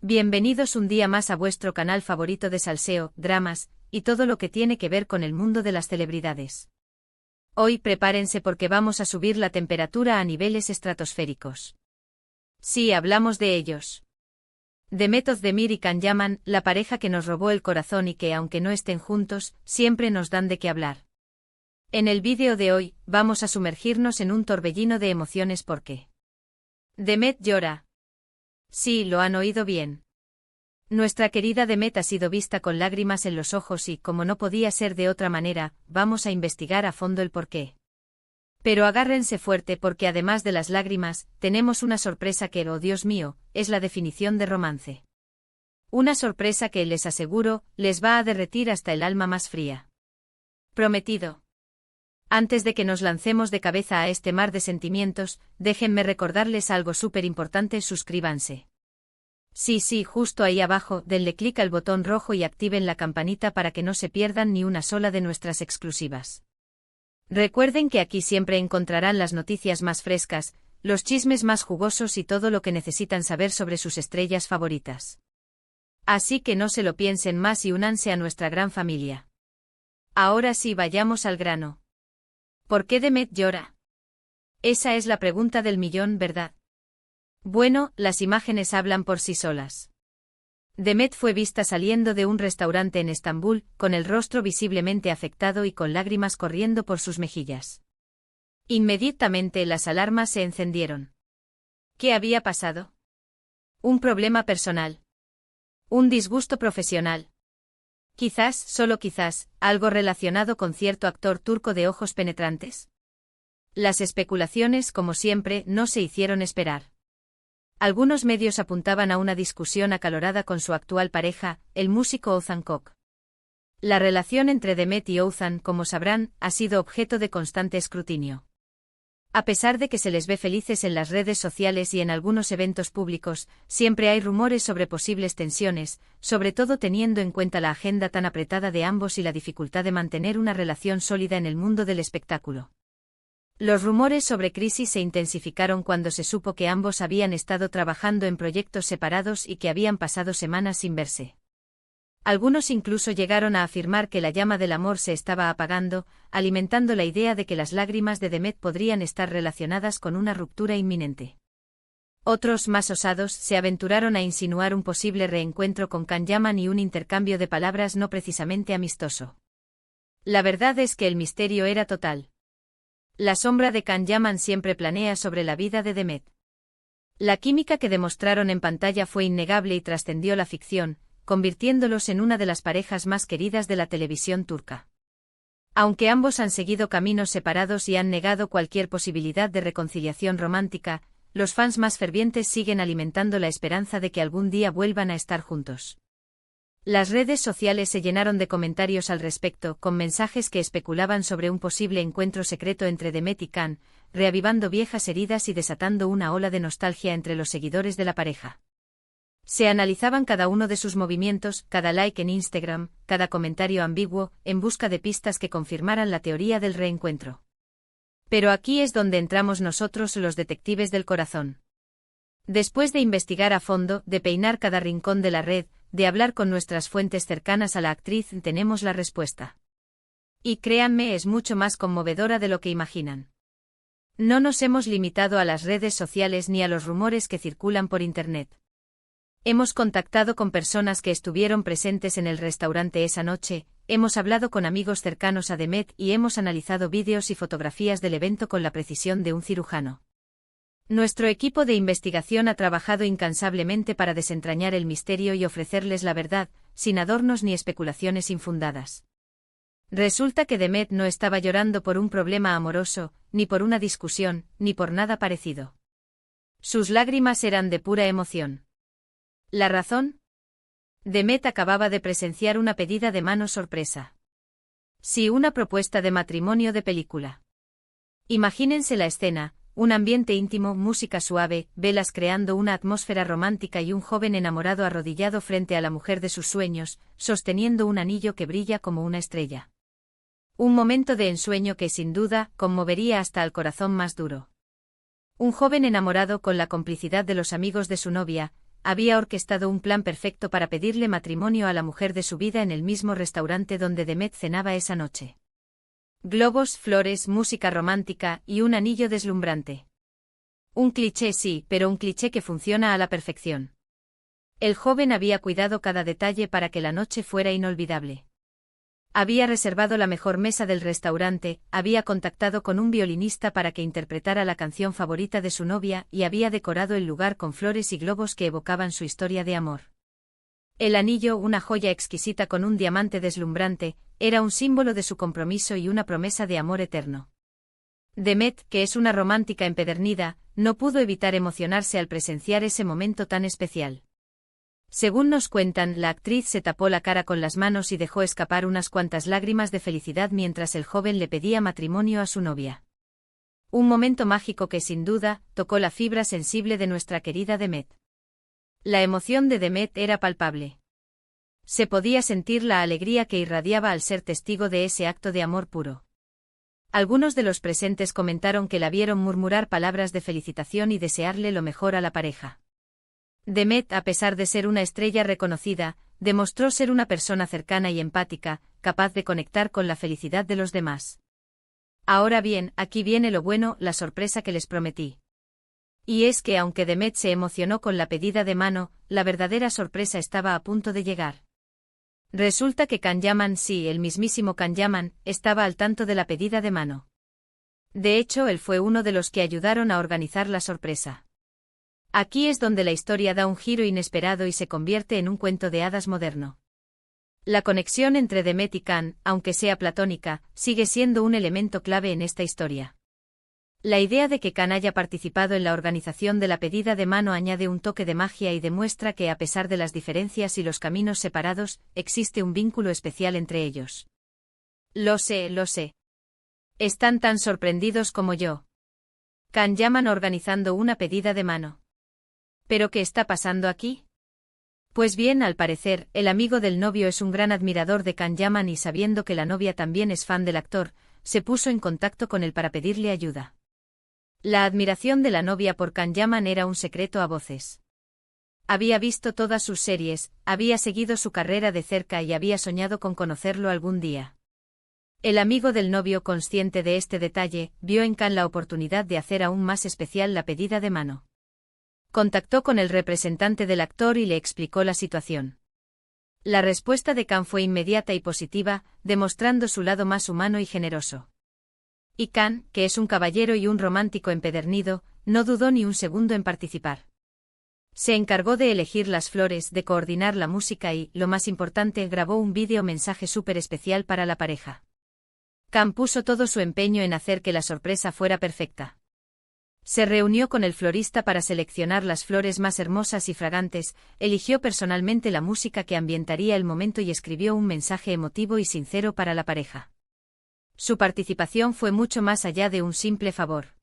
Bienvenidos un día más a vuestro canal favorito de salseo, dramas, y todo lo que tiene que ver con el mundo de las celebridades. Hoy prepárense porque vamos a subir la temperatura a niveles estratosféricos. Sí, hablamos de ellos. Demet Özdemir y Can Yaman, la pareja que nos robó el corazón y que, aunque no estén juntos, siempre nos dan de qué hablar. En el vídeo de hoy, vamos a sumergirnos en un torbellino de emociones porque Demet llora. Sí, lo han oído bien. Nuestra querida Demet ha sido vista con lágrimas en los ojos y, como no podía ser de otra manera, vamos a investigar a fondo el porqué. Pero agárrense fuerte porque además de las lágrimas, tenemos una sorpresa que, oh Dios mío, es la definición de romance. Una sorpresa que, les aseguro, les va a derretir hasta el alma más fría. Prometido. Antes de que nos lancemos de cabeza a este mar de sentimientos, déjenme recordarles algo súper importante: suscríbanse. Sí, justo ahí abajo, denle clic al botón rojo y activen la campanita para que no se pierdan ni una sola de nuestras exclusivas. Recuerden que aquí siempre encontrarán las noticias más frescas, los chismes más jugosos y todo lo que necesitan saber sobre sus estrellas favoritas. Así que no se lo piensen más y únanse a nuestra gran familia. Ahora sí, vayamos al grano. ¿Por qué Demet llora? Esa es la pregunta del millón, ¿verdad? Bueno, las imágenes hablan por sí solas. Demet fue vista saliendo de un restaurante en Estambul, con el rostro visiblemente afectado y con lágrimas corriendo por sus mejillas. Inmediatamente las alarmas se encendieron. ¿Qué había pasado? ¿Un problema personal? ¿Un disgusto profesional? Quizás, solo quizás, algo relacionado con cierto actor turco de ojos penetrantes. Las especulaciones, como siempre, no se hicieron esperar. Algunos medios apuntaban a una discusión acalorada con su actual pareja, el músico Oğuzhan Koç. La relación entre Demet y Oğuzhan, como sabrán, ha sido objeto de constante escrutinio. A pesar de que se les ve felices en las redes sociales y en algunos eventos públicos, siempre hay rumores sobre posibles tensiones, sobre todo teniendo en cuenta la agenda tan apretada de ambos y la dificultad de mantener una relación sólida en el mundo del espectáculo. Los rumores sobre crisis se intensificaron cuando se supo que ambos habían estado trabajando en proyectos separados y que habían pasado semanas sin verse. Algunos incluso llegaron a afirmar que la llama del amor se estaba apagando, alimentando la idea de que las lágrimas de Demet podrían estar relacionadas con una ruptura inminente. Otros, más osados, se aventuraron a insinuar un posible reencuentro con Can Yaman y un intercambio de palabras no precisamente amistoso. La verdad es que el misterio era total. La sombra de Can Yaman siempre planea sobre la vida de Demet. La química que demostraron en pantalla fue innegable y trascendió la ficción, convirtiéndolos en una de las parejas más queridas de la televisión turca. Aunque ambos han seguido caminos separados y han negado cualquier posibilidad de reconciliación romántica, los fans más fervientes siguen alimentando la esperanza de que algún día vuelvan a estar juntos. Las redes sociales se llenaron de comentarios al respecto, con mensajes que especulaban sobre un posible encuentro secreto entre Demet y Can, reavivando viejas heridas y desatando una ola de nostalgia entre los seguidores de la pareja. Se analizaban cada uno de sus movimientos, cada like en Instagram, cada comentario ambiguo, en busca de pistas que confirmaran la teoría del reencuentro. Pero aquí es donde entramos nosotros, los detectives del corazón. Después de investigar a fondo, de peinar cada rincón de la red, de hablar con nuestras fuentes cercanas a la actriz, tenemos la respuesta. Y créanme, es mucho más conmovedora de lo que imaginan. No nos hemos limitado a las redes sociales ni a los rumores que circulan por internet. Hemos contactado con personas que estuvieron presentes en el restaurante esa noche, hemos hablado con amigos cercanos a Demet y hemos analizado vídeos y fotografías del evento con la precisión de un cirujano. Nuestro equipo de investigación ha trabajado incansablemente para desentrañar el misterio y ofrecerles la verdad, sin adornos ni especulaciones infundadas. Resulta que Demet no estaba llorando por un problema amoroso, ni por una discusión, ni por nada parecido. Sus lágrimas eran de pura emoción. ¿La razón? Demet acababa de presenciar una pedida de mano sorpresa. Sí, una propuesta de matrimonio de película. Imagínense la escena: un ambiente íntimo, música suave, velas creando una atmósfera romántica y un joven enamorado arrodillado frente a la mujer de sus sueños, sosteniendo un anillo que brilla como una estrella. Un momento de ensueño que, sin duda, conmovería hasta al corazón más duro. Un joven enamorado con la complicidad de los amigos de su novia, había orquestado un plan perfecto para pedirle matrimonio a la mujer de su vida en el mismo restaurante donde Demet cenaba esa noche. Globos, flores, música romántica y un anillo deslumbrante. Un cliché sí, pero un cliché que funciona a la perfección. El joven había cuidado cada detalle para que la noche fuera inolvidable. Había reservado la mejor mesa del restaurante, había contactado con un violinista para que interpretara la canción favorita de su novia y había decorado el lugar con flores y globos que evocaban su historia de amor. El anillo, una joya exquisita con un diamante deslumbrante, era un símbolo de su compromiso y una promesa de amor eterno. Demet, que es una romántica empedernida, no pudo evitar emocionarse al presenciar ese momento tan especial. Según nos cuentan, la actriz se tapó la cara con las manos y dejó escapar unas cuantas lágrimas de felicidad mientras el joven le pedía matrimonio a su novia. Un momento mágico que sin duda tocó la fibra sensible de nuestra querida Demet. La emoción de Demet era palpable. Se podía sentir la alegría que irradiaba al ser testigo de ese acto de amor puro. Algunos de los presentes comentaron que la vieron murmurar palabras de felicitación y desearle lo mejor a la pareja. Demet, a pesar de ser una estrella reconocida, demostró ser una persona cercana y empática, capaz de conectar con la felicidad de los demás. Ahora bien, aquí viene lo bueno, la sorpresa que les prometí. Y es que aunque Demet se emocionó con la pedida de mano, la verdadera sorpresa estaba a punto de llegar. Resulta que Can Yaman, sí, el mismísimo Can Yaman, estaba al tanto de la pedida de mano. De hecho, él fue uno de los que ayudaron a organizar la sorpresa. Aquí es donde la historia da un giro inesperado y se convierte en un cuento de hadas moderno. La conexión entre Demet y Can, aunque sea platónica, sigue siendo un elemento clave en esta historia. La idea de que Can haya participado en la organización de la pedida de mano añade un toque de magia y demuestra que a pesar de las diferencias y los caminos separados, existe un vínculo especial entre ellos. Lo sé, lo sé. Están tan sorprendidos como yo. Can Yaman organizando una pedida de mano. ¿Pero qué está pasando aquí? Pues bien, al parecer, el amigo del novio es un gran admirador de Can Yaman y sabiendo que la novia también es fan del actor, se puso en contacto con él para pedirle ayuda. La admiración de la novia por Can Yaman era un secreto a voces. Había visto todas sus series, había seguido su carrera de cerca y había soñado con conocerlo algún día. El amigo del novio, consciente de este detalle, vio en Can la oportunidad de hacer aún más especial la pedida de mano. Contactó con el representante del actor y le explicó la situación. La respuesta de Can fue inmediata y positiva, demostrando su lado más humano y generoso. Y Can, que es un caballero y un romántico empedernido, no dudó ni un segundo en participar. Se encargó de elegir las flores, de coordinar la música y, lo más importante, grabó un vídeo mensaje súper especial para la pareja. Can puso todo su empeño en hacer que la sorpresa fuera perfecta. Se reunió con el florista para seleccionar las flores más hermosas y fragantes, eligió personalmente la música que ambientaría el momento y escribió un mensaje emotivo y sincero para la pareja. Su participación fue mucho más allá de un simple favor.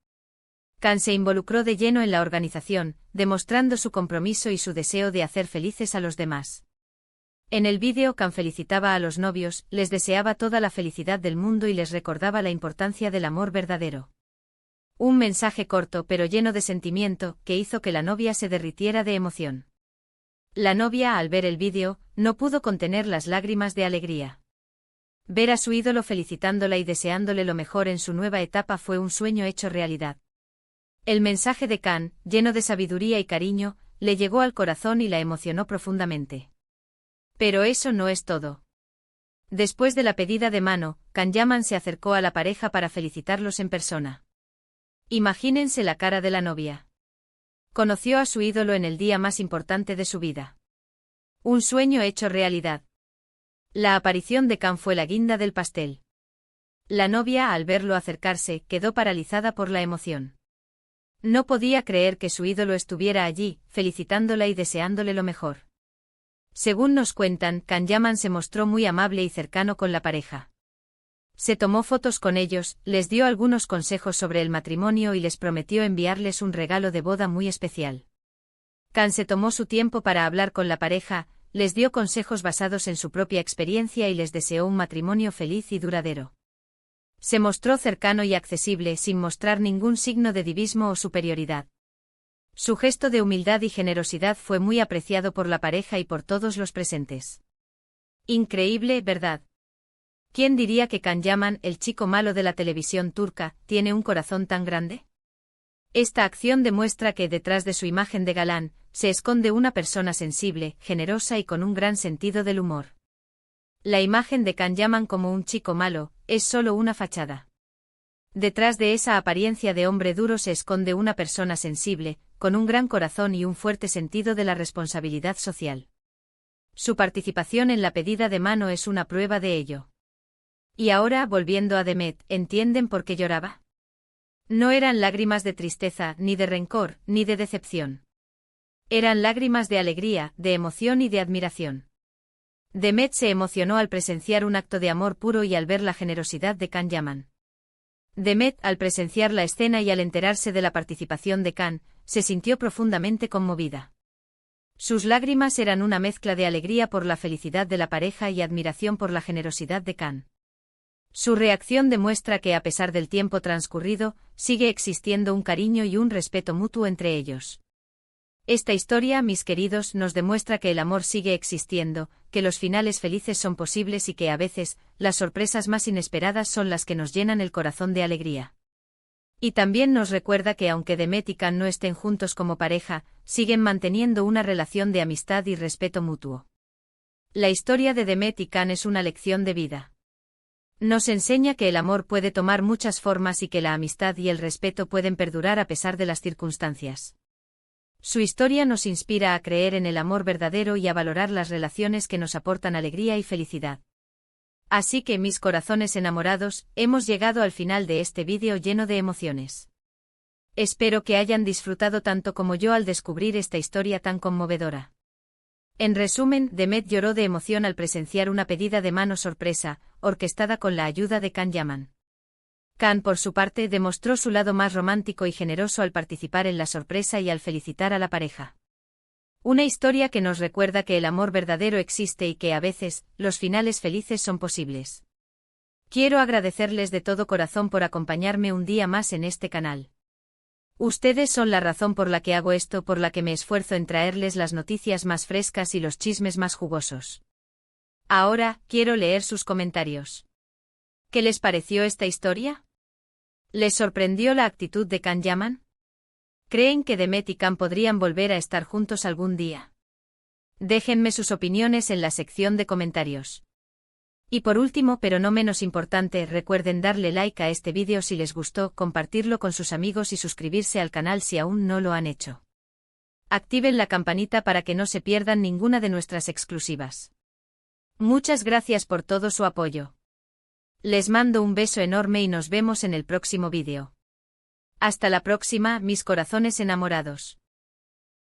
Can se involucró de lleno en la organización, demostrando su compromiso y su deseo de hacer felices a los demás. En el vídeo, Can felicitaba a los novios, les deseaba toda la felicidad del mundo y les recordaba la importancia del amor verdadero. Un mensaje corto pero lleno de sentimiento, que hizo que la novia se derritiera de emoción. La novia, al ver el vídeo, no pudo contener las lágrimas de alegría. Ver a su ídolo felicitándola y deseándole lo mejor en su nueva etapa fue un sueño hecho realidad. El mensaje de Can, lleno de sabiduría y cariño, le llegó al corazón y la emocionó profundamente. Pero eso no es todo. Después de la pedida de mano, Can Yaman se acercó a la pareja para felicitarlos en persona. Imagínense la cara de la novia. Conoció a su ídolo en el día más importante de su vida. Un sueño hecho realidad. La aparición de Can fue la guinda del pastel. La novia, al verlo acercarse, quedó paralizada por la emoción. No podía creer que su ídolo estuviera allí, felicitándola y deseándole lo mejor. Según nos cuentan, Can Yaman se mostró muy amable y cercano con la pareja. Se tomó fotos con ellos, les dio algunos consejos sobre el matrimonio y les prometió enviarles un regalo de boda muy especial. Can se tomó su tiempo para hablar con la pareja, les dio consejos basados en su propia experiencia y les deseó un matrimonio feliz y duradero. Se mostró cercano y accesible sin mostrar ningún signo de divismo o superioridad. Su gesto de humildad y generosidad fue muy apreciado por la pareja y por todos los presentes. Increíble, ¿verdad? ¿Quién diría que Can Yaman, el chico malo de la televisión turca, tiene un corazón tan grande? Esta acción demuestra que detrás de su imagen de galán, se esconde una persona sensible, generosa y con un gran sentido del humor. La imagen de Can Yaman como un chico malo, es solo una fachada. Detrás de esa apariencia de hombre duro se esconde una persona sensible, con un gran corazón y un fuerte sentido de la responsabilidad social. Su participación en la pedida de mano es una prueba de ello. Y ahora, volviendo a Demet, ¿entienden por qué lloraba? No eran lágrimas de tristeza, ni de rencor, ni de decepción. Eran lágrimas de alegría, de emoción y de admiración. Demet se emocionó al presenciar un acto de amor puro y al ver la generosidad de Can Yaman. Demet, al presenciar la escena y al enterarse de la participación de Can, se sintió profundamente conmovida. Sus lágrimas eran una mezcla de alegría por la felicidad de la pareja y admiración por la generosidad de Can. Su reacción demuestra que a pesar del tiempo transcurrido, sigue existiendo un cariño y un respeto mutuo entre ellos. Esta historia, mis queridos, nos demuestra que el amor sigue existiendo, que los finales felices son posibles y que a veces, las sorpresas más inesperadas son las que nos llenan el corazón de alegría. Y también nos recuerda que aunque Demet y Can no estén juntos como pareja, siguen manteniendo una relación de amistad y respeto mutuo. La historia de Demet y Can es una lección de vida. Nos enseña que el amor puede tomar muchas formas y que la amistad y el respeto pueden perdurar a pesar de las circunstancias. Su historia nos inspira a creer en el amor verdadero y a valorar las relaciones que nos aportan alegría y felicidad. Así que, mis corazones enamorados, hemos llegado al final de este vídeo lleno de emociones. Espero que hayan disfrutado tanto como yo al descubrir esta historia tan conmovedora. En resumen, Demet lloró de emoción al presenciar una pedida de mano sorpresa, orquestada con la ayuda de Can Yaman. Can, por su parte, demostró su lado más romántico y generoso al participar en la sorpresa y al felicitar a la pareja. Una historia que nos recuerda que el amor verdadero existe y que a veces, los finales felices son posibles. Quiero agradecerles de todo corazón por acompañarme un día más en este canal. Ustedes son la razón por la que hago esto, por la que me esfuerzo en traerles las noticias más frescas y los chismes más jugosos. Ahora, quiero leer sus comentarios. ¿Qué les pareció esta historia? ¿Les sorprendió la actitud de Can Yaman? ¿Creen que Demet y Can podrían volver a estar juntos algún día? Déjenme sus opiniones en la sección de comentarios. Y por último, pero no menos importante, recuerden darle like a este vídeo si les gustó, compartirlo con sus amigos y suscribirse al canal si aún no lo han hecho. Activen la campanita para que no se pierdan ninguna de nuestras exclusivas. Muchas gracias por todo su apoyo. Les mando un beso enorme y nos vemos en el próximo vídeo. Hasta la próxima, mis corazones enamorados.